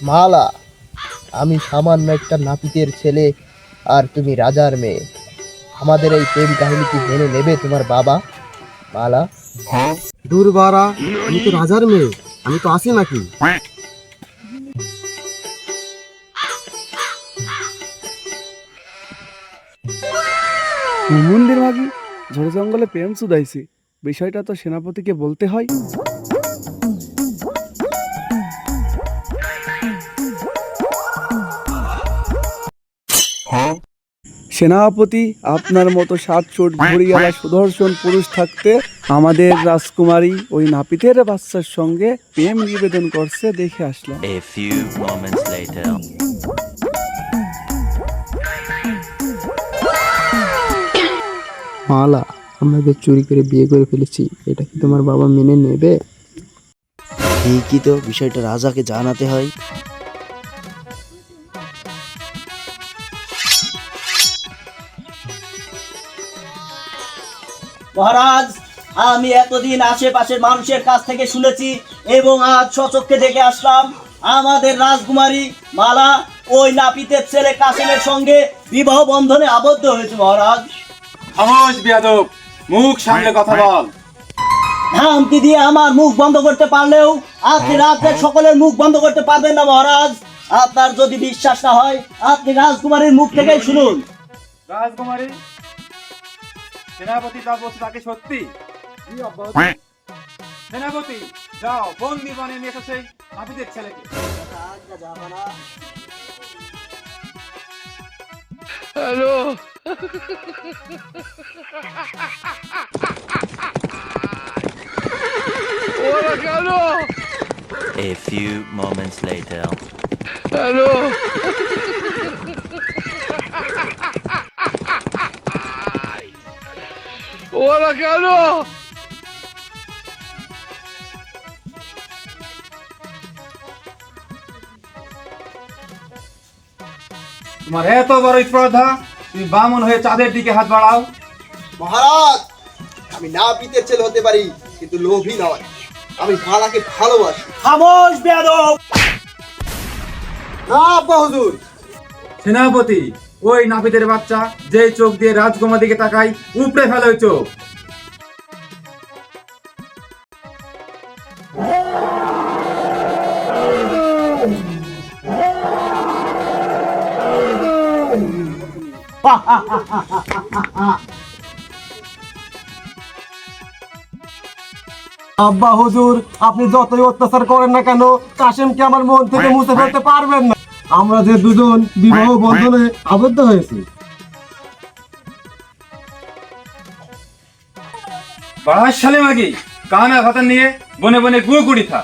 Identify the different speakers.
Speaker 1: মালা, আমি সামান্য একটা নাপিতের ছেলে আর তুমি রাজার মেয়ে। আমাদের এই প্রেম কাহিনী কি মেনে নেবে তোমার বাবা? মালা।
Speaker 2: দূর বাড়া, আমি তো রাজার মেয়ে, আমি তো আসি নাকি?
Speaker 3: হুমুন্দির মাগি ঝড় জঙ্গলে প্রেম চুদাইছি, বিষয়টা তো সেনাপতিকে বলতে হয়। সেনাপতি, আপনার মতো 60 ঘড়িওয়ালা সুদর্শন পুরুষ থাকতে আমাদের রাজকুমারী ওই নাপিতের বাচ্চার সঙ্গে প্রেম নিবেদন করছে দেখে আসলাম।
Speaker 4: A few moments later.
Speaker 1: মালা, আমরা যে চুরি করে বিয়ে করে ফেলেছি, এটা কি তোমার বাবা মেনে নেবে?
Speaker 5: ঠিকই তো, বিষয়টা রাজাকে জানাতে হয়।
Speaker 6: মহারাজ, আমি এতদিন আশেপাশের মানুষের কাছ থেকে শুনেছি এবং আজ স্বচক্ষে দেখে আসলাম, আমাদের রাজকুমারী মালা ওই নাপিতের ছেলে কাসেমের সঙ্গে বিবাহ বন্ধনে আবদ্ধ হয়েছে। মহারাজ,
Speaker 7: খামোশ বিয়াদব, মুখ সামলে কথা বল।
Speaker 6: ধামকি দিয়ে আমার মুখ বন্ধ করতে পারলেও আপনি রাজ্যের সকলের মুখ বন্ধ করতে পারবেন না। মহারাজ, আপনার যদি বিশ্বাস না হয় আপনি রাজকুমারীর মুখ থেকেই শুনুন।
Speaker 7: রাজকুমারী, সেনাপতি যা বলছে তাকে সত্যি? সেনাপতি, যাও বন্দি বানিয়ে নিয়ে এসো সেই নাপিতের ছেলেকে।
Speaker 4: A few moments later.
Speaker 7: তোমার এত বড় স্পর্ধা, তুমি বামন হয়ে চাঁদের দিকে হাত বাড়াও।
Speaker 2: মহারাজ, আমি নাপিতের ছেলে হতে পারি, কিন্তু লোভী নয়। আমি মালাকে ভালোবাসি।
Speaker 6: খামোশ বেয়াদব!
Speaker 2: না আব্বা হুজুর।
Speaker 7: সেনাপতি, ওই নাপিতের বাচ্চা যে চোখ দিয়ে রাজকুমার দিকে তাকাই, উপড়ে ফেলে ওই চোখ।
Speaker 2: আব্বা হুজুর, আপনি যতই অত্যাচার করেন না কেন, কাশেমকে আমার মন থেকে মুছে ফেলতে পারবেন না। আমরা যে দুজন বিবাহ বন্ধনে আবদ্ধ হয়েছি।
Speaker 7: বাড়াস শালে মাগি, কানা ভাতা নিয়ে বনে বনে গুড়ি খা।